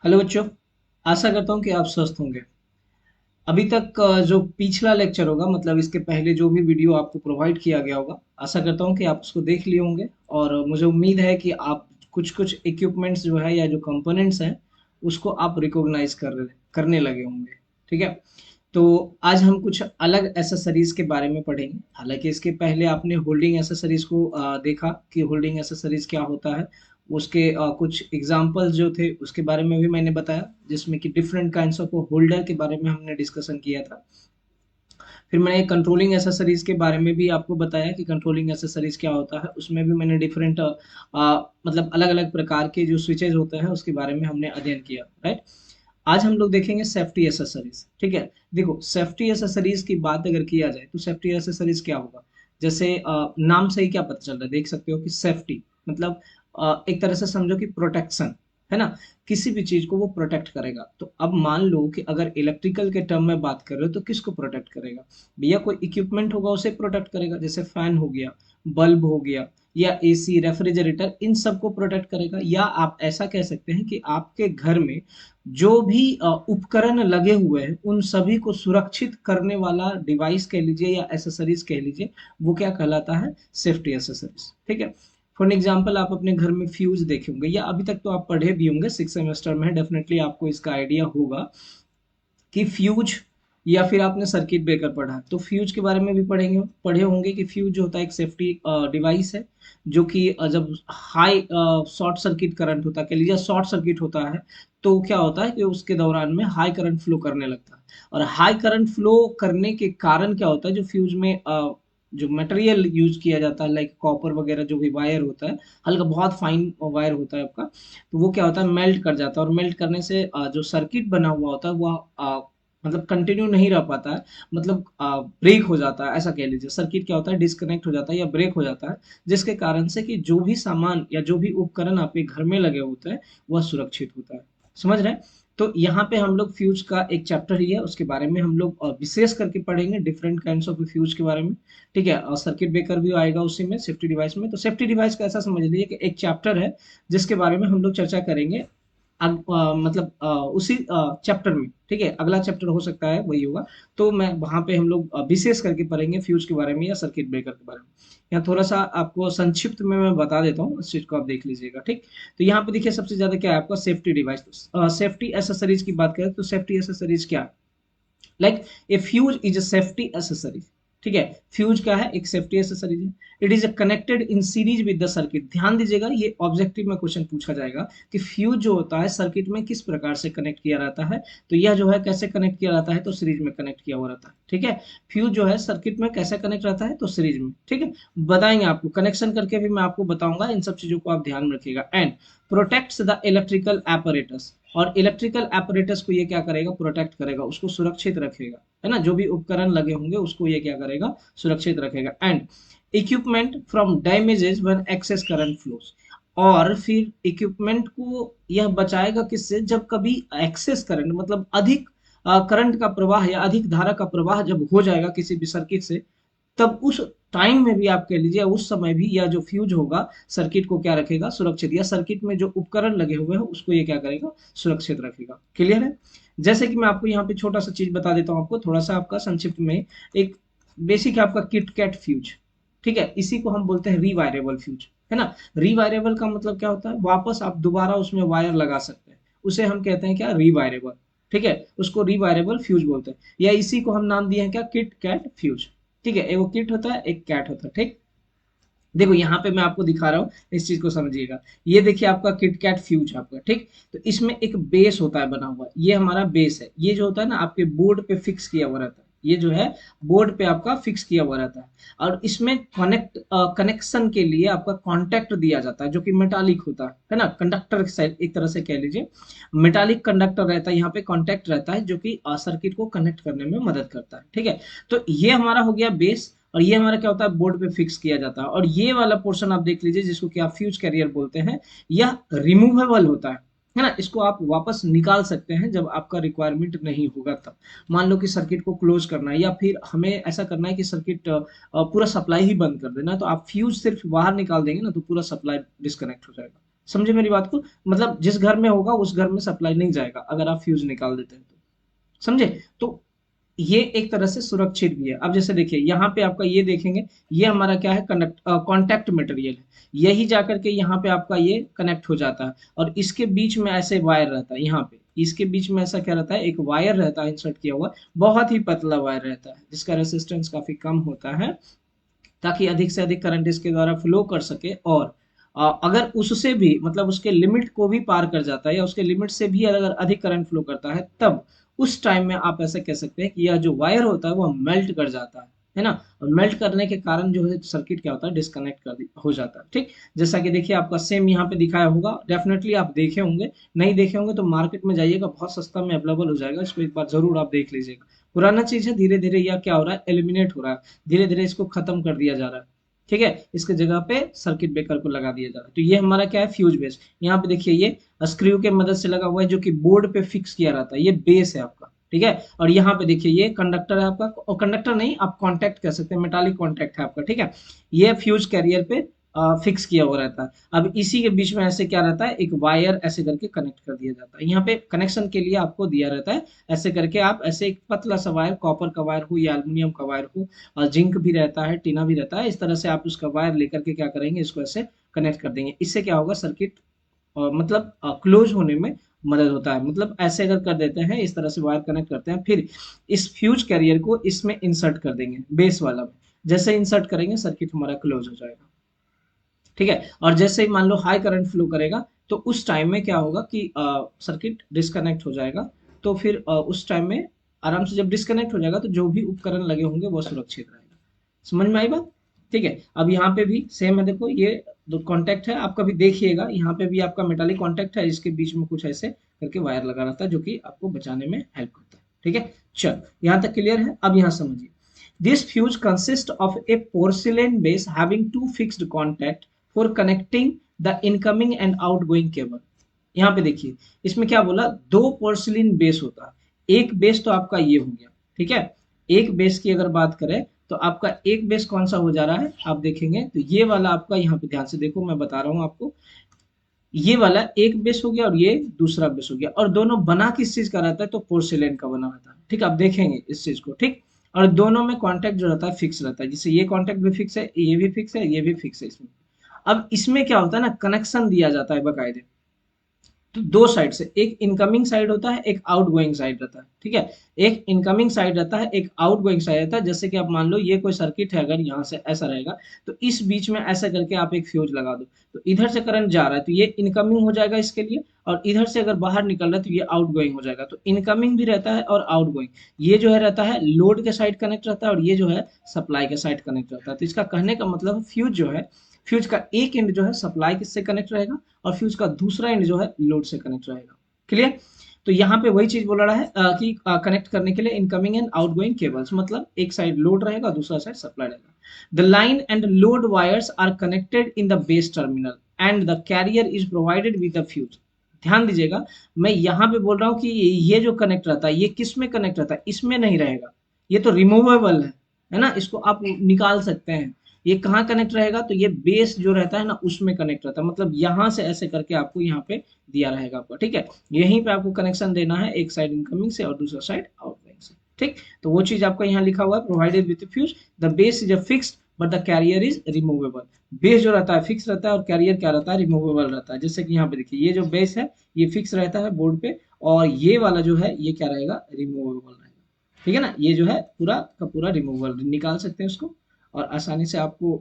Hello बच्चों। आशा करता हूँ कि आप स्वस्थ होंगे। अभी तक जो पिछला लेक्चर होगा मतलब इसके पहले जो भी वीडियो आपको प्रोवाइड किया गया होगा, आशा करता हूँ कि आप उसको देख लिए होंगे और मुझे उम्मीद है कि आप कुछ कुछ इक्विपमेंट्स जो है या जो कंपोनेंट्स हैं उसको आप रिकॉग्नाइज करने लगे होंगे। ठीक है। तो आज हम कुछ अलग एसेसरीज के बारे में पढ़ेंगे। हालांकि इसके पहले आपने होल्डिंग एसेसरीज को देखा कि होल्डिंग एसेसरीज क्या होता है। उसके कुछ एग्जांपल्स जो थे उसके बारे में भी मैंने बताया, जिसमें कि डिफरेंट काइंड्स ऑफ होल्डर के बारे में हमने डिस्कशन किया था। फिर मैंने कंट्रोलिंग एसेसरीज के बारे में भी आपको बताया कि कंट्रोलिंग एसेसरीज क्या होता है। उसमें भी मैंने डिफरेंट मतलब अलग अलग प्रकार के जो स्विचेज होते हैं उसके बारे में हमने अध्ययन किया, राइट। आज हम लोग देखेंगे सेफ्टी एसेसरीज। ठीक है। देखो, सेफ्टी एसेसरीज की बात अगर किया जाए तो सेफ्टी एसेसरीज क्या होगा। जैसे नाम से ही क्या पता चल रहा है, देख सकते हो कि सेफ्टी मतलब एक तरह से समझो कि प्रोटेक्शन, है ना। किसी भी चीज को वो प्रोटेक्ट करेगा। तो अब मान लो कि अगर इलेक्ट्रिकल के टर्म में बात कर रहे हो तो किसको प्रोटेक्ट करेगा। भैया कोई इक्विपमेंट होगा उसे प्रोटेक्ट करेगा, जैसे फैन हो गया, बल्ब हो गया, या एसी, रेफ्रिजरेटर, इन सबको प्रोटेक्ट करेगा। या आप ऐसा कह सकते हैं कि आपके घर में जो भी उपकरण लगे हुए हैं उन सभी को सुरक्षित करने वाला डिवाइस कह लीजिए या एसेसरीज कह लीजिए, वो क्या कहलाता है, सेफ्टी एसेसरीज। ठीक है। फॉर एग्जाम्पल आप अपने घर में फ्यूज देखे होंगे या अभी तक तो आप पढ़े भी होंगे, सिक्स सेमेस्टर में डेफिनेटली आपको इसका आइडिया होगा कि फ्यूज, या फिर आपने सर्किट ब्रेकर पढ़ा है तो फ्यूज के बारे में भी पढ़े होंगे कि फ्यूज जो होता है एक सेफ्टी डिवाइस है, जो कि जब हाई शॉर्ट सर्किट करंट होता है, कह लीजिए शॉर्ट सर्किट होता है, तो क्या होता है कि उसके दौरान में हाई करंट फ्लो करने लगता है। और हाई करंट फ्लो करने के कारण क्या होता है, जो फ्यूज में जो मटेरियल यूज किया जाता है लाइक कॉपर वगैरह जो भी वायर होता है, हल्का बहुत फाइन वायर होता है आपका, तो वो क्या होता है, मेल्ट कर जाता है। और मेल्ट करने से जो सर्किट बना हुआ होता है वह मतलब कंटिन्यू नहीं रह पाता है, मतलब ब्रेक हो जाता है। ऐसा कह लीजिए सर्किट क्या होता है, डिस्कनेक्ट हो जाता है या ब्रेक हो जाता है, जिसके कारण से कि जो भी सामान या जो भी उपकरण आपके घर में लगे होते हैं वह सुरक्षित होता है। समझ रहे हैं। तो यहाँ पे हम लोग फ्यूज का एक चैप्टर ही है, उसके बारे में हम लोग विशेष करके पढ़ेंगे डिफरेंट काइंड्स ऑफ फ्यूज के बारे में। ठीक है। और सर्किट ब्रेकर भी आएगा उसी में, सेफ्टी डिवाइस में। तो सेफ्टी डिवाइस का ऐसा समझ लीजिए कि एक चैप्टर है जिसके बारे में हम लोग चर्चा करेंगे। मतलब उसी चैप्टर में। ठीक है। अगला चैप्टर हो सकता है वही होगा। तो मैं वहां पे हम लोग विशेष करके पढ़ेंगे फ्यूज के बारे में या सर्किट ब्रेकर के बारे में। यहाँ थोड़ा सा आपको संक्षिप्त में मैं बता देता हूँ, इस चीज को आप देख लीजिएगा। ठीक। तो यहाँ पे देखिए सबसे ज्यादा क्या है आपका, सेफ्टी डिवाइस। सेफ्टी एसेसरीज की बात करें तो सेफ्टी एसेसरीज क्या है, like a fuse is a safety accessory. ठीक है। फ्यूज क्या है, एक सेफ्टी एसेसरीज है। It is connected in series with the circuit. ध्यान दीजिएगा, ये ऑब्जेक्टिव में क्वेश्चन पूछा जाएगा कि फ्यूज जो होता है सर्किट में किस प्रकार से कनेक्ट किया रहता है। तो यह जो है कैसे कनेक्ट किया रहता है, तो सीरीज में कनेक्ट किया हुआ रहता है। ठीक है। फ्यूज जो है सर्किट में कैसे कनेक्ट रहता है, तो सीरीज में। ठीक है। बताएंगे आपको कनेक्शन करके भी मैं आपको बताऊंगा, इन सब चीजों को आप ध्यान में रखिएगा। And protects the electrical apparatus. और इलेक्ट्रिकल एपरेटस को ये क्या करेगा, प्रोटेक्ट करेगा, उसको सुरक्षित रखेगा, है ना। जो भी उपकरण लगे होंगे उसको ये क्या करेगा, सुरक्षित रखेगा। And equipment from damages when excess current flows. और फिर इक्विपमेंट को यह बचाएगा किससे, जब कभी एक्सेस करंट मतलब अधिक करंट का प्रवाह या अधिक धारा का प्रवाह जब हो जाएगा किसी भी सर्किट से, तब उस टाइम में भी आप कह लीजिए उस समय भी यह जो फ्यूज होगा सर्किट को क्या रखेगा, सुरक्षित, या सर्किट में जो उपकरण लगे हुए हैं उसको ये क्या करेगा, सुरक्षित रखेगा। क्लियर है। जैसे कि मैं आपको यहाँ पे छोटा सा चीज बता देता हूँ आपको, थोड़ा सा आपका संक्षिप्त में। एक बेसिक है आपका किट कैट फ्यूज। ठीक है। इसी को हम बोलते हैं रिवायरेबल फ्यूज, है ना। रिवायरेबल का मतलब क्या होता है, वापस आप दोबारा उसमें वायर लगा सकते हैं, उसे हम कहते हैं क्या, रिवायरेबल। ठीक है। उसको रिवायरेबल फ्यूज बोलते हैं, या इसी को हम नाम दिए हैं क्या, किट कैट फ्यूज। ठीक है। एक वो किट होता है, एक कैट होता है। ठीक। देखो यहाँ पे मैं आपको दिखा रहा हूँ, इस चीज को समझिएगा। ये देखिए आपका किट कैट फ्यूज आपका। ठीक। तो इसमें एक बेस होता है बना हुआ, ये हमारा बेस है। ये जो होता है ना आपके बोर्ड पे फिक्स किया हुआ रहता है, ये जो है बोर्ड पे आपका फिक्स किया हुआ रहता है। और इसमें कनेक्शन के लिए आपका कॉन्टेक्ट दिया जाता है जो कि मेटालिक होता है ना, कंडक्टर एक तरह से कह लीजिए। मेटालिक कंडक्टर रहता है, यहाँ पे कॉन्टेक्ट रहता है जो कि सर्किट को कनेक्ट करने में मदद करता है। ठीक है। तो ये हमारा हो गया बेस। और ये हमारा क्या होता है, बोर्ड पे फिक्स किया जाता है। और ये वाला पोर्शन आप देख लीजिए जिसको कि आप फ्यूज कैरियर बोलते हैं, यह रिमूवेबल होता है ना। इसको आप वापस निकाल सकते हैं जब आपका रिक्वायरमेंट नहीं होगा तब। मान लो कि सर्किट को क्लोज करना है या फिर हमें ऐसा करना है कि सर्किट पूरा सप्लाई ही बंद कर देना है, तो आप फ्यूज सिर्फ बाहर निकाल देंगे ना तो पूरा सप्लाई डिस्कनेक्ट हो जाएगा। समझे मेरी बात को? मतलब जिस घर में होगा उस घर में सप्लाई नहीं जाएगा अगर आप फ्यूज निकाल देते हैं तो। समझे? तो ये एक तरह से सुरक्षित भी है। अब जैसे देखिए यहाँ पे आपका ये देखेंगे, ये हमारा क्या है, कंडक्ट कॉन्टैक्ट मटेरियल है। यही जाकर के यहाँ पे आपका ये कनेक्ट हो जाता है और इसके बीच में ऐसे वायर रहता है, यहाँ पे इसके बीच में ऐसा क्या रहता है, एक वायर रहता है इंसर्ट किया हुआ, बहुत ही पतला वायर रहता है जिसका रेसिस्टेंस काफी कम होता है, ताकि अधिक से अधिक करंट इसके द्वारा फ्लो कर सके। और अगर उससे भी मतलब उसके लिमिट को भी पार कर जाता है या उसके लिमिट से भी अगर अधिक करंट फ्लो करता है, तब उस टाइम में आप ऐसे कह सकते हैं कि यह जो वायर होता है वो मेल्ट कर जाता है ना। और मेल्ट करने के कारण जो है सर्किट क्या होता है, डिस्कनेक्ट हो जाता है। ठीक, जैसा कि देखिए आपका सेम यहाँ पे दिखाया होगा, डेफिनेटली आप देखे होंगे, नहीं देखे होंगे तो मार्केट में जाइएगा, बहुत सस्ता में अवेलेबल हो जाएगा, इसको एक बार जरूर आप देख लीजिएगा। पुराना चीज है, धीरे धीरे यह क्या हो रहा है, एलिमिनेट हो रहा है, धीरे धीरे इसको खत्म कर दिया जा रहा है। ठीक है, इसके जगह पे सर्किट ब्रेकर को लगा दिया जा रहा है। तो ये हमारा क्या है, फ्यूज बेस। यहाँ पे देखिए ये स्क्रू के मदद से लगा हुआ है जो कि बोर्ड पे फिक्स किया रहता है, ये बेस है आपका। ठीक है, और यहाँ पे देखिए ये कंडक्टर है आपका, और कंडक्टर नहीं आप कॉन्टैक्ट कह सकते हैं, मेटालिक कॉन्टैक्ट है आपका। ठीक है, ये फ्यूज कैरियर पे फिक्स किया हुआ रहता है। अब इसी के बीच में ऐसे क्या रहता है, एक वायर ऐसे करके कनेक्ट कर दिया जाता है, यहाँ पे कनेक्शन के लिए आपको दिया रहता है। ऐसे करके आप ऐसे एक पतला सा वायर, कॉपर का वायर हो या एल्युमिनियम का वायर हो, और जिंक भी रहता है, टीना भी रहता है, इस तरह से आप उसका वायर लेकर के क्या करेंगे, इसको ऐसे कनेक्ट कर देंगे। इससे क्या होगा, सर्किट मतलब क्लोज होने में मदद होता है। मतलब ऐसे अगर कर देते हैं, इस तरह से वायर कनेक्ट करते हैं, फिर इस फ्यूज कैरियर को इसमें इंसर्ट कर देंगे, बेस वाला में। जैसे इंसर्ट करेंगे सर्किट हमारा क्लोज हो जाएगा। ठीक है, और जैसे ही मान लो हाई करंट फ्लो करेगा, तो उस टाइम में क्या होगा कि सर्किट डिस्कनेक्ट हो जाएगा। तो फिर उस टाइम में आराम से जब डिस्कनेक्ट हो जाएगा तो जो भी उपकरण लगे होंगे वो सुरक्षित रहेगा। समझ में आई बात? ठीक है, अब यहाँ पे भी सेम है, देखो ये दो कॉन्टैक्ट है, आप कभी देखिएगा यहाँ पे भी आपका मेटालिक कॉन्टैक्ट है, इसके बीच में कुछ ऐसे करके वायर लगा रहता है जो कि आपको बचाने में हेल्प करता है। ठीक है, चल यहाँ तक क्लियर है। अब यहाँ समझिए, this fuse consists of a porcelain base having two fixed contact for connecting the incoming and outgoing cable। यहाँ पे देखिए इसमें क्या बोला, दो पोर्सिलिन बेस होता है। एक बेस तो आपका ये हो गया, ठीक है। एक बेस की अगर बात करें तो आपका एक बेस कौन सा हो जा रहा है, आप देखेंगे तो ये वाला आपका, यहाँ पे ध्यान से देखो मैं बता रहा हूँ आपको, ये वाला एक बेस हो गया और ये दूसरा बेस हो गया, और दोनों बना किस चीज का रहता है, तो पोर्सिलेन का बना रहता है। ठीक, आप देखेंगे इस चीज को। ठीक, और दोनों में कांटेक्ट जो रहता है फिक्स रहता है, जैसे ये कांटेक्ट भी फिक्स है, ये भी फिक्स है, ये भी फिक्स है इसमें। अब इसमें क्या होता है ना, कनेक्शन दिया जाता है बकायदे। तो दो साइड से, एक इनकमिंग साइड होता है, एक आउटगोइंग साइड रहता है। ठीक है, एक इनकमिंग साइड रहता है, एक आउटगोइंग साइड रहता है। जैसे कि आप मान लो ये कोई सर्किट है, अगर यहाँ से ऐसा रहेगा तो इस बीच में ऐसा करके आप एक फ्यूज लगा दो, तो इधर से करंट जा रहा है तो ये इनकमिंग हो जाएगा इसके लिए, और इधर से अगर बाहर निकल रहा है तो ये आउटगोइंग हो जाएगा। तो इनकमिंग भी रहता है और आउटगोइंग, ये जो है रहता है लोड के साइड कनेक्ट रहता है, और ये जो है सप्लाई के साइड कनेक्ट रहता है। तो इसका कहने का मतलब फ्यूज जो है, फ्यूज का एक एंड जो है सप्लाई से कनेक्ट रहेगा, और फ्यूज का दूसरा एंड जो है लोड से कनेक्ट रहेगा। क्लियर? तो यहाँ पे वही चीज बोल रहा है कि कनेक्ट करने के लिए इनकमिंग एंड आउटगोइंग केबल्स, मतलब एक साइड लोड रहेगा, दूसरा साइड सप्लाई रहेगा। The line and load wires are connected in the base terminal and the carrier is provided with the fuse. ध्यान दीजिएगा, मैं यहाँ पे बोल रहा हूँ कि ये जो कनेक्ट रहता है, ये किस में कनेक्ट रहता है, इसमें नहीं रहेगा, ये तो रिमूवेबल है ना, इसको आप निकाल सकते हैं। ये कहाँ कनेक्ट रहेगा, तो ये बेस जो रहता है ना उसमें कनेक्ट रहता है, मतलब यहाँ से ऐसे करके आपको यहाँ पे दिया रहेगा आपका। ठीक है, यहीं पे आपको कनेक्शन देना है, एक साइड इनकमिंग से और दूसरा साइड आउटगोइंग से। ठीक, तो वो चीज आपका यहाँ लिखा हुआ है, provided with fuse the base is a fixed but the carrier is removable. Base जो रहता है फिक्स रहता है और कैरियर क्या रहता है, रिमूवेबल रहता है। जैसे कि यहाँ पे देखिए, ये जो बेस है ये फिक्स रहता है बोर्ड पे, और ये वाला जो है ये क्या रहेगा, रिमूवेबल रहेगा। ठीक है ना, ये जो है पूरा का पूरा रिमूवेबल, निकाल सकते हैं उसको, और आसानी से आपको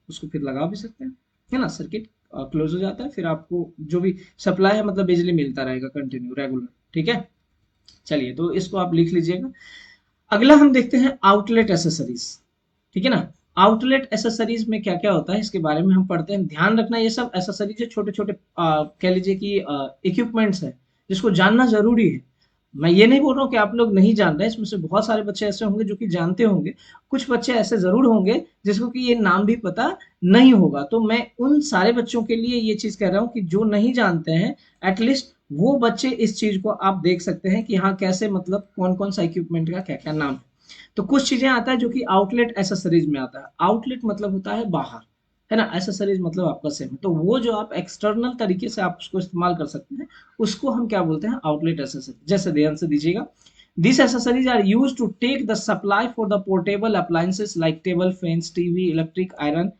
उसको फिर लगा भी सकते हैं, है ना। सर्किट क्लोज हो जाता है, फिर आपको जो भी सप्लाई है मतलब बिजली मिलता रहेगा कंटिन्यू रेगुलर। ठीक है, चलिए तो इसको आप लिख लीजिएगा। अगला हम देखते हैं आउटलेट एसेसरीज। ठीक है ना, आउटलेट एसेसरीज में क्या क्या होता है इसके बारे में हम पढ़ते हैं। ध्यान रखना, ये सब एसेसरीज छोटे छोटे कह लीजिए कि इक्विपमेंट्स है जिसको जानना जरूरी है। मैं ये नहीं बोल रहा हूँ कि आप लोग नहीं जान रहे, इसमें से बहुत सारे बच्चे ऐसे होंगे जो कि जानते होंगे, कुछ बच्चे ऐसे जरूर होंगे जिसको कि ये नाम भी पता नहीं होगा। तो मैं उन सारे बच्चों के लिए ये चीज कह रहा हूँ कि जो नहीं जानते हैं, एटलीस्ट वो बच्चे इस चीज को आप देख सकते हैं कि हाँ कैसे, मतलब कौन कौन सा इक्विपमेंट का क्या क्या नाम है। तो कुछ चीजें आता है जो कि आउटलेट एसेसरीज में आता है। आउटलेट मतलब होता है बाहर, है ना, एसेसरीज मतलब आपका सेम है। तो वो जो आप एक्सटर्नल तरीके से आप उसको इस्तेमाल कर सकते हैं, उसको हम क्या बोलते हैं, आउटलेट एसेसरी। जैसे ध्यान से दीजिएगा, this accessories are use to take the supply for the portable appliances like table fans, TV, electric iron,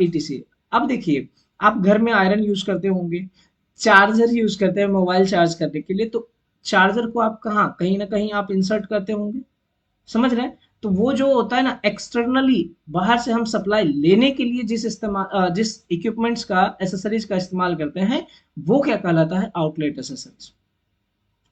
ETC. अब देखिए, आप घर में आयरन यूज करते होंगे, चार्जर यूज करते हैं मोबाइल चार्ज करने के लिए, तो चार्जर को आप कहाँ, कहीं ना कहीं आप इंसर्ट करते होंगे, समझ रहे हैं। तो वो जो होता है ना एक्सटर्नली, बाहर से हम सप्लाई लेने के लिए जिस इक्विपमेंट्स का, एसेसरीज का इस्तेमाल करते हैं, वो क्या कहलाता है, आउटलेट एसेसरीज।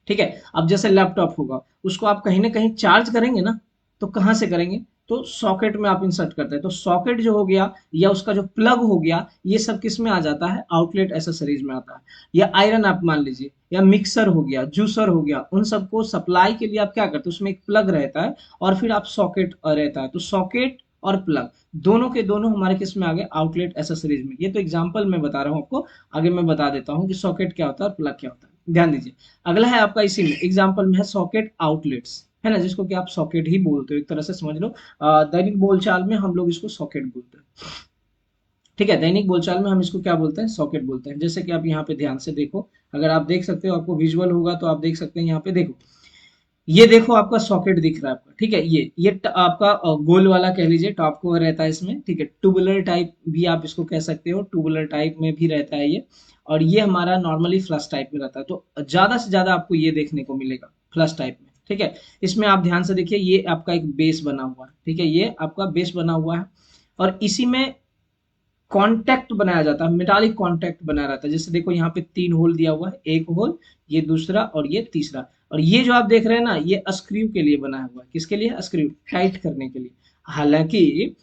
ठीक है। अब जैसे लैपटॉप होगा, उसको आप कहीं ना कहीं चार्ज करेंगे ना, तो कहाँ से करेंगे, तो सॉकेट में आप इंसर्ट करते हैं। तो सॉकेट जो हो गया, या उसका जो प्लग हो गया, ये सब किस में आ जाता है, आउटलेट एसेसरीज में आता है। या आयरन आप मान लीजिए, या मिक्सर हो गया, जूसर हो गया, उन सबको सप्लाई के लिए आप क्या करते हैं, उसमें एक प्लग रहता है और फिर आप सॉकेट रहता है। तो सॉकेट और प्लग दोनों के दोनों हमारे किस में आ गए, आउटलेट एसेसरीज में। ये तो एग्जांपल मैं बता रहा हूँ आपको, आगे मैं बता देता हूँ कि सॉकेट क्या होता है और प्लग क्या होता है, ध्यान दीजिए। अगला है आपका इसी में एग्जांपल में है सॉकेट आउटलेट्स, है ना, जिसको कि आप सॉकेट ही बोलते हो, एक तरह से समझ लो। दैनिक बोलचाल में हम लोग इसको सॉकेट बोलते हैं। ठीक है, दैनिक बोलचाल में हम इसको क्या बोलते हैं, सॉकेट बोलते हैं। जैसे कि आप यहाँ पे ध्यान से देखो, अगर आप देख सकते हो, आपको विजुअल होगा तो आप देख सकते हैं, यहाँ पे देखो, ये देखो आपका सॉकेट दिख रहा है आपका, ठीक है। आपका गोल वाला कह लीजिए, टॉप कवर रहता है इसमें, ठीक है। ट्यूबुलर टाइप भी आप इसको कह सकते हो, ट्यूबुलर टाइप में भी रहता है ये। और ये हमारा नॉर्मली फ्लश टाइप में रहता है। तो ज्यादा से ज्यादा आपको ये देखने को मिलेगा फ्लश टाइप में, ठीक है। इसमें आप ध्यान से देखिए, ये आपका एक बेस बना हुआ है, ठीक है, ये आपका बेस बना हुआ है। और इसी में कॉन्टैक्ट बनाया जाता है, मेटालिक कॉन्टैक्ट बनाया रहता है। जैसे देखो यहाँ पे 3 होल दिया हुआ है, एक होल, ये दूसरा और ये तीसरा। और ये जो आप देख रहे हैं ना, ये स्क्रू के लिए बनाया हुआ है, किसके लिए, स्क्रू टाइट करने के लिए। हालांकि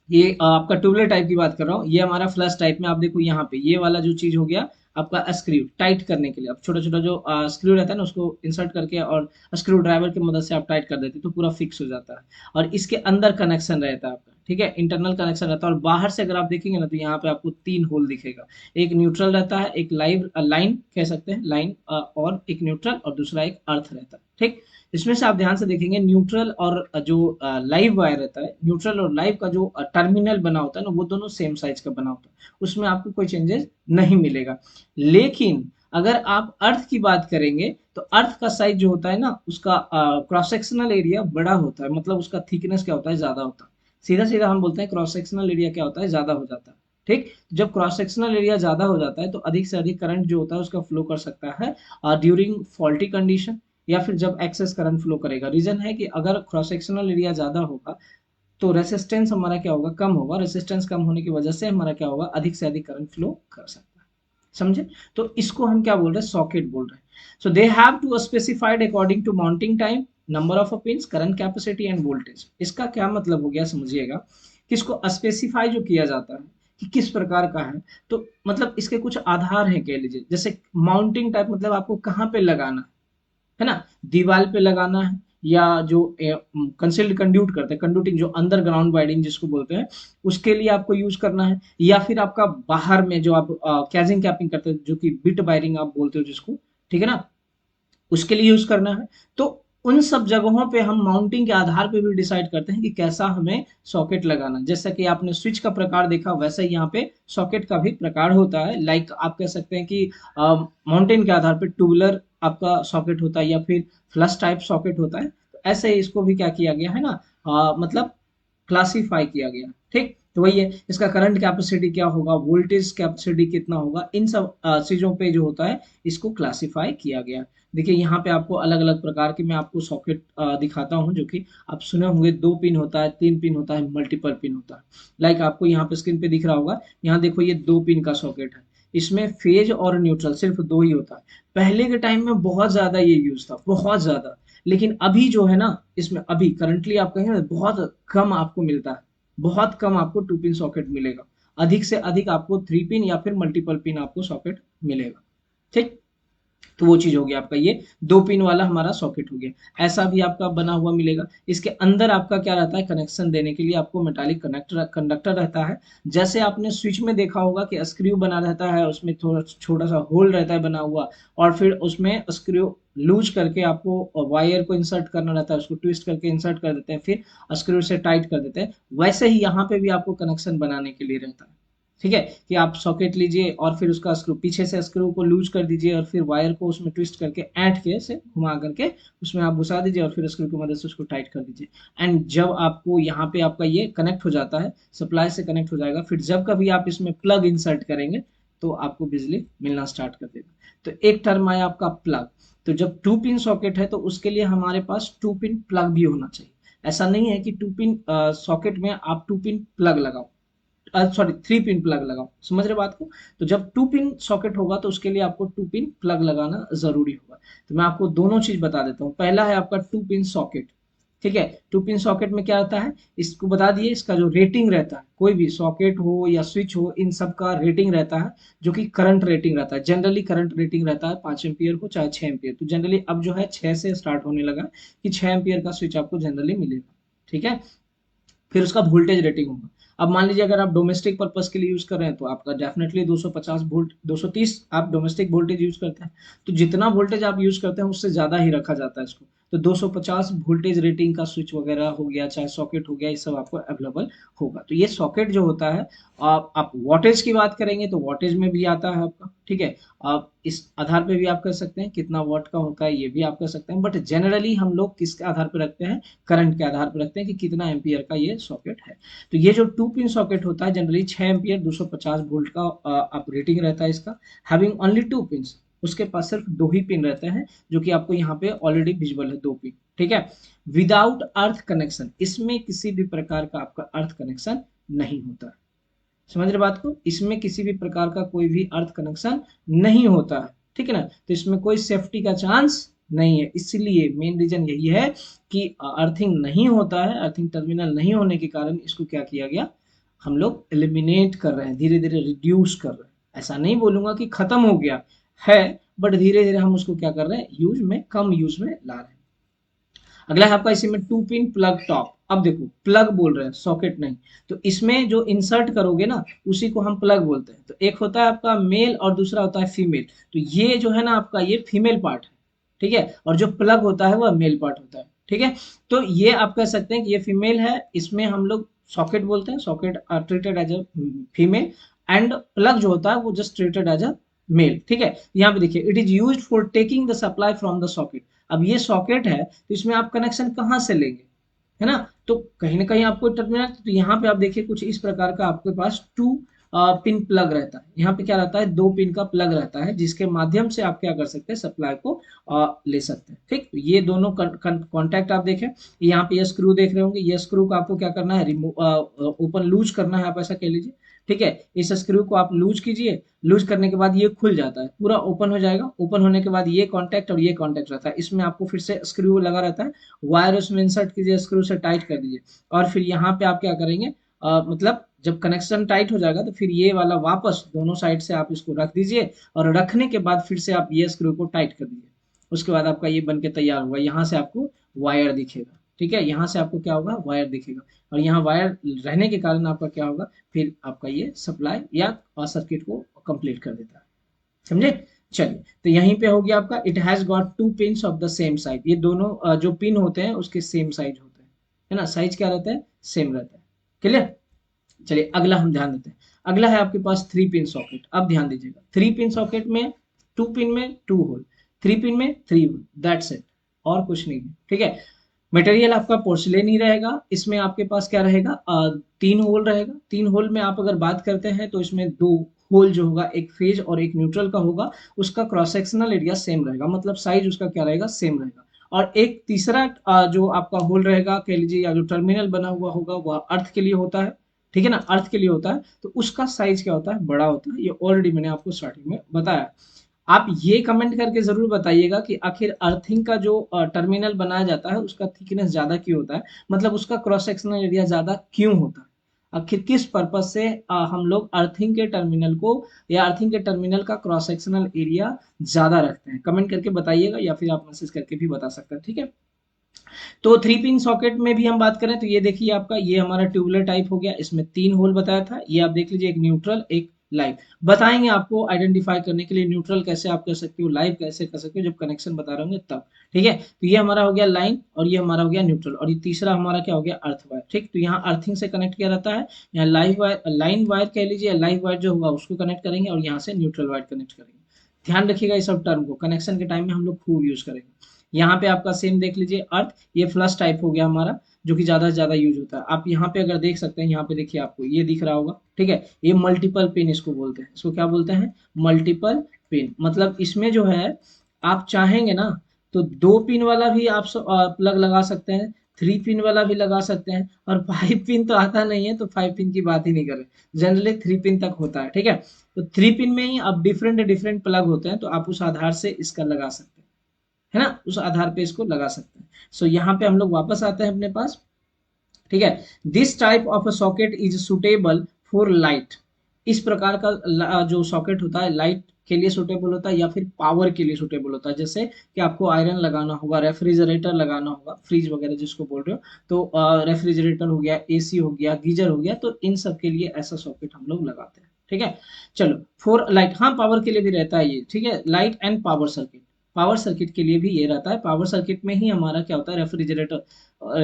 ये आपका ट्यूबुलर टाइप की बात कर रहा हूँ, ये हमारा फ्लश टाइप में। आप देखो यहाँ पे ये वाला जो चीज हो गया आपका स्क्रू टाइट करने के लिए। अब छोटा छोटा जो स्क्रू रहता है ना, उसको इंसर्ट करके और स्क्रू ड्राइवर की मदद से आप टाइट कर देते तो पूरा फिक्स हो जाता है। और इसके अंदर कनेक्शन रहता है आपका, ठीक है, इंटरनल कनेक्शन रहता है। और बाहर से अगर आप देखेंगे ना, तो यहाँ पे आपको 3 होल दिखेगा। एक न्यूट्रल रहता है, एक लाइव लाइन कह सकते हैं, लाइन, और एक न्यूट्रल, और दूसरा एक अर्थ रहता है, ठीक। इसमें से आप ध्यान से देखेंगे, न्यूट्रल और जो लाइव वायर रहता है, न्यूट्रल और लाइव का जो टर्मिनल बना होता है ना, वो दोनों सेम साइज का बना होता है, उसमें आपको कोई चेंजेस नहीं मिलेगा। लेकिन अगर आप अर्थ की बात करेंगे, तो अर्थ का साइज जो होता है ना, उसका क्रॉस सेक्शनल एरिया बड़ा होता है, मतलब उसका थिकनेस क्या होता है, ज्यादा होता है। सीधा सीधा हम बोलते हैं क्रॉस सेक्शनल एरिया क्या होता है, ज्यादा हो जाता है, ठीक। जब क्रॉस सेक्शनल एरिया ज्यादा हो जाता है, तो अधिक से अधिक करंट जो होता है उसका फ्लो कर सकता है ड्यूरिंग फॉल्टी कंडीशन, या फिर जब एक्सेस करंट फ्लो करेगा। रीजन है कि अगर क्रॉस सेक्शनल एरिया ज्यादा होगा, तो रेसिस्टेंस हमारा क्या होगा, कम होगा। रेसिस्टेंस कम होने की वजह से हमारा क्या होगा, अधिक से अधिक करंट फ्लो कर सकता है, समझे। तो इसको हम क्या बोल रहे हैं, सॉकेट बोल रहे हैं। So they have to specified according to mounting time, number of pins, current capacity and voltage. इसका क्या मतलब हो गया, समझिएगा, कि इसको स्पेसिफाई जो किया जाता है कि किस प्रकार का है, तो मतलब इसके कुछ आधार हैं कह लीजिए। जैसे माउंटिंग टाइप मतलब आपको कहाँ पे लगाना है ना, दीवार पे लगाना है, या जो कंसील्ड कंड्यूट करते हैं, कंड्यूटिंग जो अंडरग्राउंड वायरिंग जिसको बोलते हैं, उसके लिए आपको यूज करना है। या फिर आपका बाहर में जो आप कैजिंग कैपिंग करते हैं, जो कि बिट वायरिंग आप बोलते हो जिसको, ठीक है ना, उसके लिए यूज करना है। तो उन सब जगहों पे हम माउंटिंग के आधार पे भी डिसाइड करते हैं कि कैसा हमें सॉकेट लगाना। जैसा कि आपने स्विच का प्रकार देखा, वैसे ही यहाँ पे सॉकेट का भी प्रकार होता है। लाइक आप कह सकते हैं कि माउंटेन के आधार पे ट्यूबुलर आपका सॉकेट होता है, या फिर फ्लश टाइप सॉकेट होता है। तो ऐसे ही इसको भी क्या किया गया है ना, मतलब क्लासिफाई किया गया, ठीक। तो वही है, इसका करंट कैपेसिटी क्या होगा, वोल्टेज कैपेसिटी कितना होगा, इन सब चीजों पे जो होता है, इसको क्लासिफाई किया गया। देखिए यहाँ पे आपको अलग अलग प्रकार के मैं आपको सॉकेट दिखाता हूँ, जो कि आप सुने होंगे, 2 पिन होता है, 3 पिन होता है, मल्टीपल पिन होता है। लाइक आपको यहाँ पे स्क्रीन पे दिख रहा होगा, यहाँ देखो ये 2 पिन का सॉकेट है। इसमें फेज और न्यूट्रल सिर्फ 2 ही होता है। पहले के टाइम में बहुत ज्यादा ये यूज था, बहुत ज्यादा। लेकिन अभी जो है ना, इसमें अभी करंटली आप कहेंगे बहुत कम आपको मिलता है, बहुत कम आपको 2 पिन सॉकेट मिलेगा। अधिक से अधिक आपको 3 पिन या फिर मल्टीपल पिन आपको सॉकेट मिलेगा, ठीक। तो वो चीज हो गया आपका, ये 2 पिन वाला हमारा सॉकेट हो गया। ऐसा भी आपका बना हुआ मिलेगा। इसके अंदर आपका क्या रहता है, कनेक्शन देने के लिए आपको मेटालिक कनेक्टर कंडक्टर रहता है। जैसे आपने स्विच में देखा होगा कि स्क्रू बना रहता है, उसमें थोड़ा छोटा सा होल रहता है बना हुआ, और फिर उसमें स्क्रू लूज करके आपको वायर को इंसर्ट करना रहता है, उसको ट्विस्ट करके इंसर्ट कर देते हैं, फिर स्क्रू से टाइट कर देते हैं। वैसे ही यहाँ पे भी आपको कनेक्शन बनाने के लिए रहता है, ठीक है, कि आप सॉकेट लीजिए और फिर उसका स्क्रू पीछे से स्क्रू को लूज कर दीजिए और फिर वायर को उसमें ट्विस्ट करके ऐंठ के से घुमा करके उसमें आप घुसा दीजिए और फिर स्क्रू की मदद से उसको टाइट कर दीजिए। एंड जब आपको यहाँ पे आपका ये कनेक्ट हो जाता है, सप्लाई से कनेक्ट हो जाएगा, फिर जब कभी आप इसमें प्लग इंसर्ट करेंगे तो आपको बिजली मिलना स्टार्ट कर देगा। तो एक टर्म आया आपका प्लग। तो जब 2 पिन सॉकेट है तो उसके लिए हमारे पास 2 पिन प्लग भी होना चाहिए। ऐसा नहीं है कि 2 पिन सॉकेट में आप 2 पिन प्लग लगाओ, सॉरी 3 पिन प्लग लगाओ, समझ रहे बात को। तो जब 2 पिन सॉकेट होगा तो उसके लिए आपको 2 पिन प्लग लगाना जरूरी होगा। तो मैं आपको दोनों चीज बता देता हूँ। पहला है आपका 2 पिन सॉकेट, ठीक है। 2 पिन सॉकेट में क्या आता है, इसको बता दिए, इसका जो रेटिंग रहता है, कोई भी सॉकेट हो या स्विच हो, इन सब का रेटिंग रहता है, जो कि करंट रेटिंग रहता है। जनरली करंट रेटिंग रहता है 5 एम्पियर हो चाहे 6 एम्पियर। तो जनरली अब जो है 6 से स्टार्ट होने लगा कि 6 एम्पियर का स्विच आपको जनरली मिलेगा, ठीक है। फिर उसका वोल्टेज रेटिंग होगा। अब मान लीजिए अगर आप डोमेस्टिक पर्पस के लिए यूज कर रहे हैं तो आपका डेफिनेटली 250 वोल्ट, 230 आप डोमेस्टिक वोल्टेज यूज करते हैं। तो जितना वोल्टेज आप यूज करते हैं उससे ज्यादा ही रखा जाता है इसको। तो 250 वोल्टेज रेटिंग का स्विच वगैरह हो गया, चाहे सॉकेट हो गया, ये सब आपको अवेलेबल होगा। तो ये सॉकेट जो होता है, आप वॉटेज की बात करेंगे तो वॉटेज में भी आता है आपका, ठीक है। आप इस आधार पे भी आप कर सकते हैं कितना वॉट का होता है, ये भी आप कर सकते हैं। बट जनरली हम लोग किसके आधार पर रखते हैं, करंट के आधार पर रखते हैं कि कितना एम्पियर का ये सॉकेट है। तो ये जो 2 पिन सॉकेट होता है जनरली 6 एम्पियर 250 वोल्ट का आप रेटिंग रहता है इसका, हैविंग ओनली 2 पिन। उसके पास सिर्फ 2 ही पिन रहते हैं, जो कि आपको यहाँ पे ऑलरेडी विजुअल है, 2 पिन, ठीक है। विदाउट अर्थ कनेक्शन, इसमें किसी भी प्रकार का आपका अर्थ कनेक्शन नहीं होता है। समझ रहे बात को, इसमें किसी भी प्रकार का कोई भी अर्थ कनेक्शन नहीं होता है, ठीक है ना। तो इसमें कोई सेफ्टी का चांस नहीं है। इसलिए मेन रीजन यही है कि अर्थिंग नहीं होता है, अर्थिंग टर्मिनल नहीं होने के कारण इसको क्या किया गया, हम लोग एलिमिनेट कर रहे हैं, धीरे धीरे रिड्यूस कर रहे हैं। ऐसा नहीं बोलूंगा कि खत्म हो गया है, बट धीरे धीरे हम उसको क्या कर रहे हैं, यूज में, कम यूज में ला रहे हैं। अगला है आपका इसी में 2 पिन प्लग टॉप। अब देखो प्लग बोल रहे हैं, सॉकेट नहीं। तो इसमें जो इंसर्ट करोगे ना उसी को हम प्लग बोलते हैं। तो एक होता है आपका मेल और दूसरा होता है फीमेल। तो ये जो है ना आपका, ये फीमेल पार्ट है, ठीक है। और जो प्लग होता है वह मेल पार्ट होता है, ठीक है। तो ये आप कह सकते हैं कि ये फीमेल है, इसमें हम लोग सॉकेट बोलते हैं, socket treated as a female. And plug जो होता है वो just treated as a male, ठीक है। यहाँ पे देखिए, it is used for taking the supply from the socket. अब ये सॉकेट है तो इसमें आप कनेक्शन कहाँ से लेंगे, है ना। तो कहीं ना कहीं आपको टर्मिनल, तो यहाँ पे आप देखिए कुछ इस प्रकार का आपके पास 2 पिन प्लग रहता है। यहाँ पे क्या रहता है, 2 पिन का प्लग रहता है, जिसके माध्यम से आप क्या कर सकते हैं, सप्लाई को ले सकते हैं, ठीक। तो ये दोनों कॉन्टैक्ट आप देखें, यहाँ पे ये स्क्रू देख रहे होंगे, ये स्क्रू को आपको क्या करना है, रिमूव, ओपन लूज करना है, आप ऐसा कह लीजिए, ठीक है। इस स्क्रू को आप लूज कीजिए, लूज करने के बाद ये खुल जाता है, पूरा ओपन हो जाएगा। ओपन होने के बाद ये कांटेक्ट और ये कांटेक्ट रहता है, इसमें आपको फिर से स्क्रू लगा रहता है, वायर उसमें इंसर्ट कीजिए, स्क्रू से टाइट कर दीजिए। और फिर यहाँ पे आप क्या करेंगे, मतलब जब कनेक्शन टाइट हो जाएगा तो फिर ये वाला वापस दोनों साइड से आप इसको रख दीजिए, और रखने के बाद फिर से आप ये स्क्रू को टाइट कर दीजिए। उसके बाद आपका ये बन के तैयार होगा। यहाँ से आपको वायर दिखेगा, ठीक है। यहाँ से आपको क्या होगा, वायर दिखेगा। और यहाँ वायर रहने के कारण आपका क्या होगा, फिर आपका ये सप्लाई या सर्किट को कंप्लीट कर देता है, समझे। चलिए, तो यहीं पे हो गया आपका, it has got 2 pins of the same size. ये दोनों जो पिन होते हैं उसके सेम साइज होते हैं, है ना। साइज क्या रहता है, सेम रहता है, क्लियर। चलिए अगला हम ध्यान देते हैं। अगला है आपके पास 3 पिन सॉकेट। अब ध्यान दीजिएगा, 3 पिन सॉकेट में 2 पिन में 2 होल, 3 पिन में 3 होल, दैट्स इट, और कुछ नहीं है, ठीक है। मटेरियल आपका पोर्सिलेन ही रहेगा। इसमें आपके पास क्या रहेगा, 3 होल रहेगा। 3 होल में आप अगर बात करते हैं तो इसमें 2 होल जो होगा, एक फेज और एक न्यूट्रल का होगा, उसका क्रॉस सेक्शनल एरिया सेम रहेगा, मतलब साइज उसका क्या रहेगा, सेम रहेगा। और एक तीसरा जो आपका होल रहेगा, कह लीजिए, या जो टर्मिनल बना हुआ होगा, वह अर्थ के लिए होता है, ठीक है ना, अर्थ के लिए होता है। तो उसका साइज क्या होता है, बड़ा होता है। ये ऑलरेडी मैंने आपको स्टार्टिंग में बताया। आप ये कमेंट करके जरूर बताइएगा कि आखिर अर्थिंग का जो टर्मिनल बनाया जाता है उसका थिकनेस ज्यादा क्यों होता है, मतलब उसका क्रॉस सेक्शनल एरिया ज्यादा क्यों होता है। आखिर किस पर्पज से हम लोग अर्थिंग के टर्मिनल को, या अर्थिंग के टर्मिनल का क्रॉस सेक्शनल एरिया ज्यादा रखते हैं, कमेंट करके बताइएगा, या फिर आप मैसेज करके भी बता सकते हैं, ठीक है। तो 3 पिन सॉकेट में भी हम बात करें तो ये देखिए आपका, ये हमारा ट्यूबुलर टाइप हो गया, इसमें 3 होल बताया था। ये आप देख लीजिए, एक न्यूट्रल, एक लाइव बताएंगे आपको आइडेंटिफाई करने के लिए, न्यूट्रल कैसे आप कर सकते हो, लाइव कैसे कर सकते हो, जब कनेक्शन बता रहे होंगे तब। ठीक है, तो ये हमारा हो गया लाइन और ये हमारा हो गया न्यूट्रल, और ये तीसरा हमारा क्या हो गया, अर्थ वायर। ठीक, तो यहाँ अर्थिंग से कनेक्ट किया रहता है, यहाँ लाइव वायर, लाइन वायर कह लीजिए, लाइव वायर जो होगा उसको कनेक्ट करेंगे, और यहाँ से न्यूट्रल वायर कनेक्ट करेंगे। ध्यान रखिएगा इस सब टर्म को, कनेक्शन के टाइम में हम लोग खूब यूज करेंगे। यहाँ पे आपका सेम देख लीजिए, अर्थ, ये फ्लश टाइप हो गया हमारा, जो कि ज्यादा से ज्यादा यूज होता है। आप यहाँ पे अगर देख सकते हैं, यहाँ पे देखिए आपको ये दिख रहा होगा। ठीक है, ये मल्टीपल पिन इसको बोलते हैं, इसको क्या बोलते हैं, मल्टीपल पिन। मतलब इसमें जो है आप चाहेंगे ना तो 2 पिन वाला भी आप प्लग लगा सकते हैं, 3 पिन वाला भी लगा सकते हैं, और 5 पिन तो आता नहीं है, तो 5 पिन की बात ही नहीं करें, जनरली 3 पिन तक होता है। ठीक है, तो 3 पिन में ही अब डिफरेंट डिफरेंट प्लग होते हैं, तो आप उस आधार से इसका लगा सकते हैं, है ना, उस आधार पे इसको लगा सकते हैं। सो यहाँ पे हम लोग वापस आते हैं अपने पास। ठीक है, this type of a socket is suitable for light. इस प्रकार का जो सॉकेट होता है लाइट के लिए सुटेबल होता है, या फिर पावर के लिए सुटेबल होता है। जैसे कि आपको आयरन लगाना होगा, रेफ्रिजरेटर लगाना होगा, फ्रिज वगैरह जिसको बोल रहे हो, तो रेफ्रिजरेटर हो गया, एसी हो गया, गीजर हो गया, तो इन सब के लिए ऐसा सॉकेट हम लोग लगाते हैं। ठीक है, चलो फॉर लाइट, हाँ पावर के लिए भी रहता है ये। ठीक है, light and power circuit, power circuit के लिए भी ये रहता है। पावर सर्किट में ही हमारा क्या होता है, रेफ्रिजरेटर,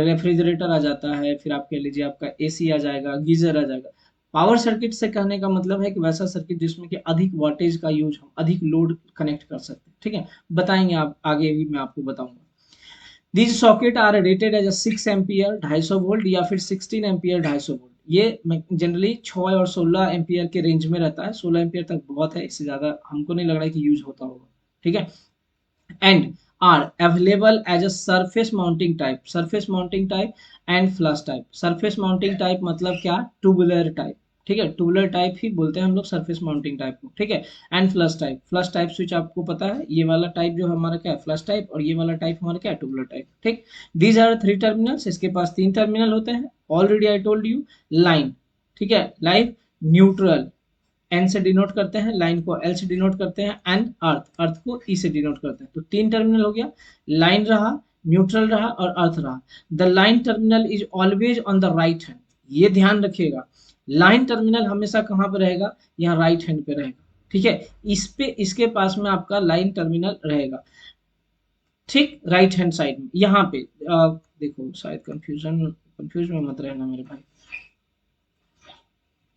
रेफ्रिजरेटर आ जाता है, फिर आप कह लीजिए आपका एसी आ जाएगा, गीजर आ जाएगा। पावर सर्किट से कहने का मतलब है कि वैसा सर्किट जिसमें कि अधिक वोल्टेज का यूज, हम अधिक लोड कनेक्ट कर सकते हैं। ठीक है, बताएंगे आप आगे भी, मैं आपको बताऊंगा। These socket are rated as 6 ampere 250 volt, या फिर 16 एम्पियर 250 वोल्ट। ये जनरली 6 और 16 एम्पियर के रेंज में रहता है, 16 एम्पियर तक बहुत है, इससे ज्यादा हमको नहीं लग रहा है कि यूज होता होगा। ठीक है, and are available as a surface mounting type, surface mounting type and flush type। surface mounting type मतलब क्या, tubular type। ठीक है, tubular type ही बोलते हैं हम लोग surface mounting type को। ठीक है, and flush type, flush type switch आपको पता है, ये वाला टाइप जो हमारा क्या है flush type, और ये वाला टाइप हमारा क्या है tubular type। ठीक, these are 3 terminals, इसके पास 3 टर्मिनल होते हैं। already I told you, line, ठीक है, लाइव, न्यूट्रल, एन से डिनोट करते हैं, लाइन को एल से डिनोट करते हैं, एंड अर्थ, अर्थ को ई से डिनोट करते हैं। तो 3 टर्मिनल हो गया, लाइन रहा, न्यूट्रल रहा और अर्थ रहा। The line terminal is always on the right hand, ये ध्यान रखिएगा, लाइन टर्मिनल हमेशा कहाँ पे रहेगा, यहाँ राइट हैंड पे रहेगा। ठीक है, इस पे, इसके पास में आपका लाइन टर्मिनल रहेगा। ठीक, राइट हैंड साइड में यहाँ पे देखो, शायद कंफ्यूज में मत रहना मेरे भाई।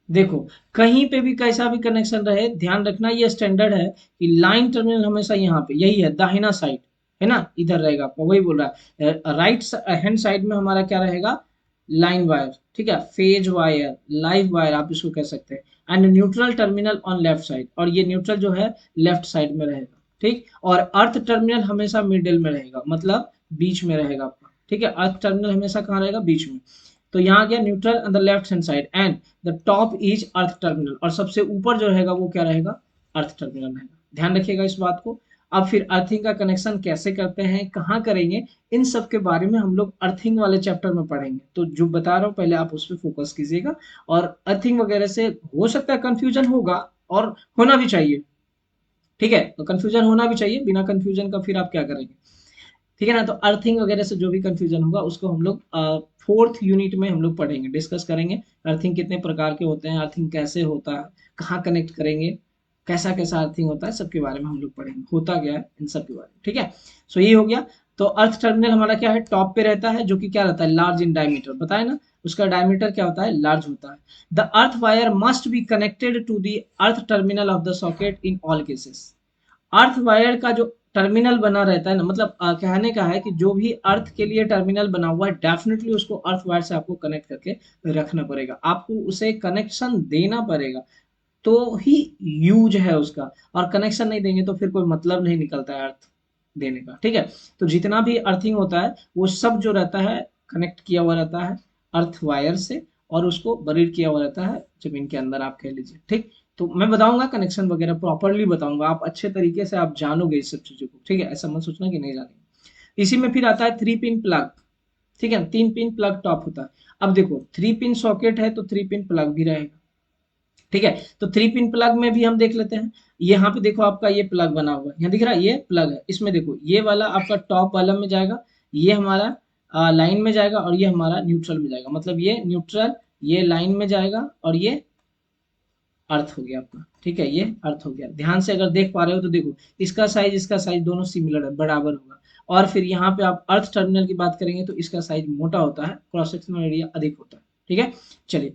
देखो, कहीं पे भी कैसा भी कनेक्शन रहे, ध्यान रखना ये स्टैंडर्ड है कि लाइन टर्मिनल हमेशा यहाँ पे, यही है दाहिना साइड, है ना, इधर रहेगा आपका, वही बोल रहा है। राइट हैंड साइड में हमारा क्या रहेगा, लाइन वायर। ठीक है, फेज वायर, लाइव वायर आप इसको कह सकते हैं। And neutral terminal on left side, और ये न्यूट्रल जो है लेफ्ट साइड में रहेगा। ठीक, और अर्थ टर्मिनल हमेशा मिडिल में रहेगा, मतलब बीच में रहेगा आपका। ठीक है, अर्थ टर्मिनल हमेशा कहाँ रहेगा, बीच में। तो यहाँ गया neutral on the left hand side, and the top is earth terminal, और सबसे ऊपर जो रहेगा वो क्या रहेगा, अर्थ टर्मिनल रहेगा। ध्यान रखिएगा इस बात को। अब फिर अर्थिंग का कनेक्शन कैसे करते हैं, कहाँ करेंगे, इन सब के बारे में हम लोग अर्थिंग वाले चैप्टर में पढ़ेंगे। तो जो बता रहा हूँ पहले आप उस पर फोकस कीजिएगा, और अर्थिंग वगैरह से हो सकता है कंफ्यूजन होगा, और होना भी चाहिए। ठीक है, तो कंफ्यूजन होना भी चाहिए, बिना कंफ्यूजन का फिर आप क्या करेंगे। ठीक है ना, तो अर्थिंग वगैरह से जो भी कंफ्यूजन होगा उसको हम लोग 4th यूनिट में हम लोग पढ़ेंगे, डिस्कस करेंगे। अर्थिंग कितने प्रकार के होते हैं, अर्थिंग कैसे होता है, कहाँ कनेक्ट करेंगे, कैसा कैसा अर्थिंग होता है, सबके बारे में हम लोग पढ़ेंगे, होता क्या है इन सब के बारे में। ठीक है, सो ये हो गया। तो अर्थ टर्मिनल हमारा क्या है, टॉप पे रहता है, जो कि क्या रहता है, लार्ज इन डायमीटर, बताए ना, उसका डायमीटर क्या होता है, लार्ज होता है। The earth wire must be connected to the earth terminal of the socket in all cases. Earth wire का जो टर्मिनल बना रहता है ना, मतलब कहने का है कि जो भी अर्थ के लिए टर्मिनल बना हुआ है, डेफिनेटली उसको अर्थ वायर से आपको कनेक्ट करके रखना पड़ेगा, आपको उसे कनेक्शन देना पड़ेगा, तो ही यूज है उसका। और कनेक्शन नहीं देंगे तो फिर कोई मतलब नहीं निकलता है अर्थ देने का। ठीक है, तो जितना भी अर्थिंग होता है वो सब जो रहता है कनेक्ट किया हुआ रहता है अर्थ वायर से, और उसको बरीड किया हुआ रहता है जमीन के अंदर, आप कह लीजिए। ठीक, तो मैं बताऊंगा कनेक्शन वगैरह प्रॉपरली बताऊंगा, आप अच्छे तरीके से आप जानोगे इस सब चीजों को। ठीक है, ऐसा मत सोचना कि नहीं जानेंगे। इसी में फिर आता है 3 पिन प्लग। ठीक है, 3 पिन प्लग टॉप होता है। अब देखो 3 पिन सॉकेट है तो 3 पिन प्लग भी रहेगा। ठीक है, तो 3 पिन प्लग में भी हम देख लेते हैं। यहाँ पे देखो आपका ये प्लग बना हुआ है, यहाँ दिख रहा है ये प्लग है, इसमें देखो ये वाला आपका टॉप वाला में जाएगा, ये हमारा लाइन में जाएगा, और ये हमारा न्यूट्रल में जाएगा। मतलब ये न्यूट्रल, ये लाइन में जाएगा, और ये अर्थ हो गया आपका, ठीक है, ये अर्थ हो गया। ध्यान से अगर देख पा रहे हो तो देखो, इसका साइज दोनों सिमिलर है, बराबर होगा। और फिर यहाँ पे आप अर्थ टर्मिनल की बात करेंगे तो इसका साइज मोटा होता है, क्रॉस सेक्शनल एरिया अधिक होता है, ठीक है। चलिए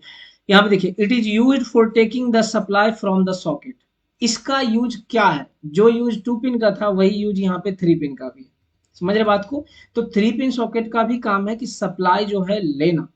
यहाँ पे देखिए, it is use for taking the supply from the socket. इसका यूज क्या है? जो यूज 2 पिन का था वही यूज यहाँ पे 3 पिन का भी है। समझ रहे बात को? तो 3 पिन सॉकेट का भी काम है कि सप्लाई जो है लेना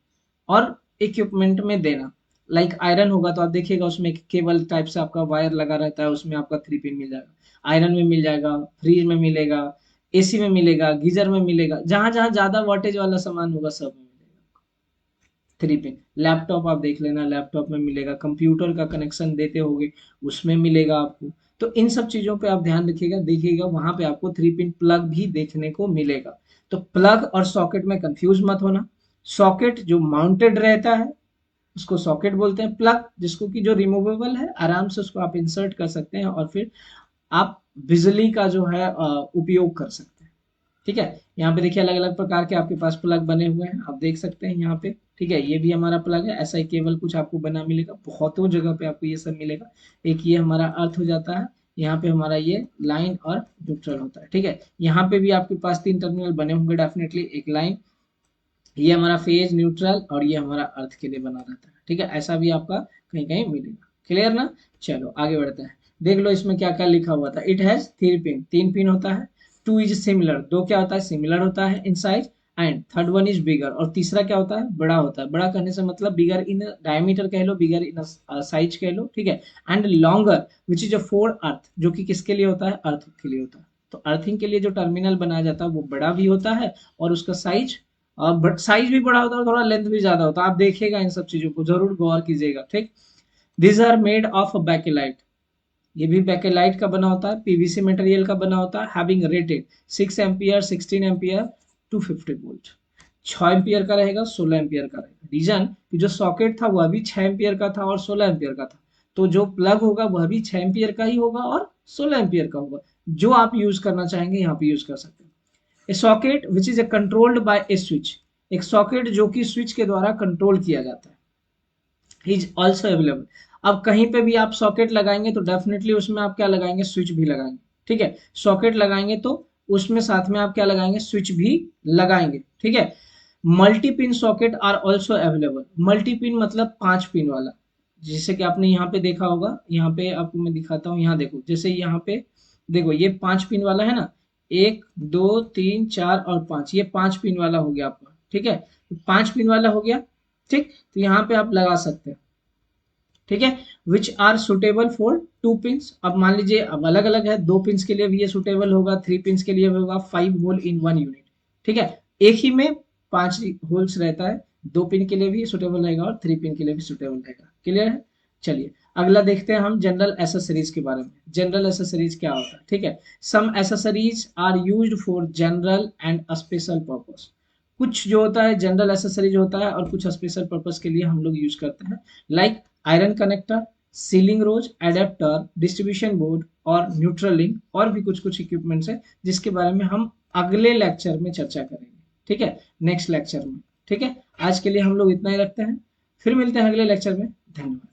और इक्विपमेंट में देना। लाइक आयरन होगा तो आप देखिएगा उसमें केबल टाइप से आपका वायर लगा रहता है, उसमें आपका 3 पिन मिल जाएगा। आयरन में मिल जाएगा, फ्रिज में मिलेगा, एसी में मिलेगा, गीजर में मिलेगा, जहां जहां ज्यादा वाटेज वाला सामान होगा सब में मिलेगा 3 पिन। लैपटॉप आप देख लेना, लैपटॉप में मिलेगा, कंप्यूटर का कनेक्शन देते होगे उसमें मिलेगा आपको। तो इन सब चीजों पे आप ध्यान रखिएगा, देखिएगा वहां पे आपको 3 पिन प्लग भी देखने को मिलेगा। तो प्लग और सॉकेट में कंफ्यूज मत होना। सॉकेट जो माउंटेड रहता है उसको सॉकेट बोलते हैं। प्लग जिसको कि जो रिमूवेबल है, आराम से उसको आप इंसर्ट कर सकते हैं और फिर आप बिजली का जो है उपयोग कर सकते हैं, ठीक है। यहाँ पे देखिए अलग अलग प्रकार के आपके पास प्लग बने हुए हैं, आप देख सकते हैं यहाँ पे, ठीक है। ये भी हमारा प्लग है, ऐसा ही केबल कुछ आपको बना मिलेगा, बहुतों जगह पे आपको ये सब मिलेगा। एक ये हमारा अर्थ हो जाता है, यहाँ पे हमारा ये लाइन और न्यूट्रल होता है, ठीक है। यहाँ पे भी आपके पास 3 टर्मिनल बने होंगे डेफिनेटली, एक लाइन, ये हमारा फेज, न्यूट्रल और ये हमारा अर्थ के लिए बना रहता है, ठीक है। ऐसा भी आपका कहीं कहीं मिलेगा। क्लियर ना? चलो आगे बढ़ते हैं। देख लो इसमें क्या क्या लिखा हुआ था। इट हैज 3 पिन, 3 पिन होता है। 2 इज सिमिलर, 2 क्या होता है? सिमिलर होता है in size. And third one is bigger, और तीसरा क्या होता है? बड़ा होता है। बड़ा कहने से मतलब बिगर इन डायमीटर कह लो, बिगर इन साइज कह लो, ठीक है। And longer which is a for earth, जो कि किसके लिए होता है? अर्थ के लिए होता है। तो अर्थिंग के लिए जो टर्मिनल बनाया जाता है वो बड़ा भी होता है और उसका साइज, बट साइज भी बड़ा होता है और थोड़ा लेंथ भी ज्यादा होता है। आप देखिएगा इन सब चीजों को जरूर गौर कीजिएगा, ठीक। This are made of Bakelite, ये भी बैकेलाइट का बना होता है, पीवीसी मटेरियल का बना होता है। Having rated 6 ampere, 16 ampere, 250 volt. 6 ampere का रहेगा, 16 एम्पियर का रहेगा। रीजन कि जो सॉकेट था वह भी 6 एम्पियर का था और 16 एम्पियर का था, तो जो प्लग होगा वह भी 6 एम्पियर का ही होगा और 16 एम्पियर का होगा। जो आप यूज करना चाहेंगे यहाँ पे यूज कर सकते हैं। A socket which is controlled by a switch, एक सॉकेट जो कि स्विच के द्वारा कंट्रोल किया जाता है, इज ऑल्सो अवेलेबल। अब कहीं पे भी आप सॉकेट लगाएंगे तो डेफिनेटली उसमें आप क्या लगाएंगे? स्विच भी लगाएंगे, ठीक है। सॉकेट लगाएंगे तो उसमें साथ में आप क्या लगाएंगे? स्विच भी लगाएंगे, ठीक है। Multi pin socket are also available. Multi pin मतलब 5 पिन वाला, जैसे कि आपने यहाँ पे देखा होगा। यहाँ पे आपको मैं दिखाता हूँ, यहाँ देखो, जैसे यहाँ पे देखो ये 5 पिन वाला है ना, 1 2 3 4 और 5, ये 5 पिन वाला हो गया आपका, ठीक है। 5 पिन वाला हो गया, ठीक। तो यहाँ पे आप लगा सकते हैं, ठीक है। Which are suitable for 2 pins. अब मान लीजिए अब अलग अलग है, 2 पिंस के लिए भी ये सुटेबल होगा, 3 पिंस के लिए भी होगा, 5 होल इन 1 यूनिट, ठीक है। एक ही में 5 होल्स रहता है, 2 पिन के लिए भी सुटेबल रहेगा और 3 पिन के लिए भी सुटेबल रहेगा। क्लियर है? चलिए अगला देखते हैं हम जनरल एसेसरीज के बारे में। जनरल एसेसरीज क्या होता है, ठीक है। Some accessories are used for general and special purpose. कुछ जो होता है जनरल एसेसरीज होता है और कुछ स्पेशल पर्पस के लिए हम लोग यूज करते हैं। लाइक आयरन कनेक्टर, सीलिंग रोज, एडेप्टर, डिस्ट्रीब्यूशन बोर्ड और न्यूट्रल लिंक, और भी कुछ कुछ इक्विपमेंट्स हैं जिसके बारे में हम अगले लेक्चर में चर्चा करेंगे, ठीक है, नेक्स्ट लेक्चर में, ठीक है। आज के लिए हम लोग इतना ही रखते हैं, फिर मिलते हैं अगले लेक्चर में। धन्यवाद।